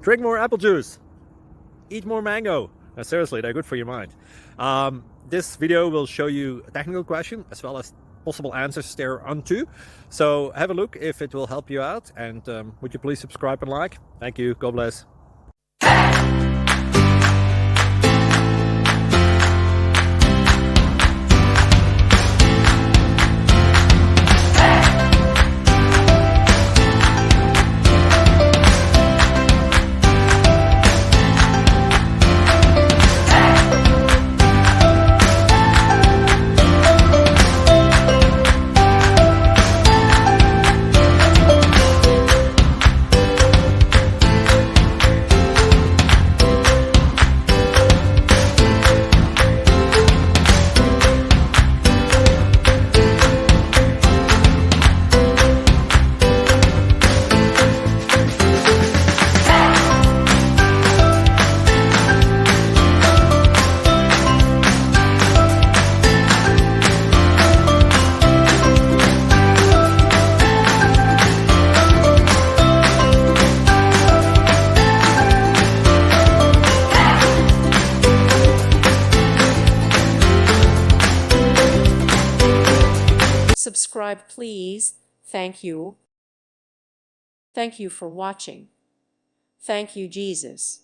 Drink more apple juice. Eat more mango. Seriously, they're good for your mind. This video will show you a technical question as well as possible answers thereunto. So have a look if it will help you out, and would you please subscribe and like? Thank you. God bless. Subscribe, please. Thank you. Thank you for watching. Thank you, Jesus.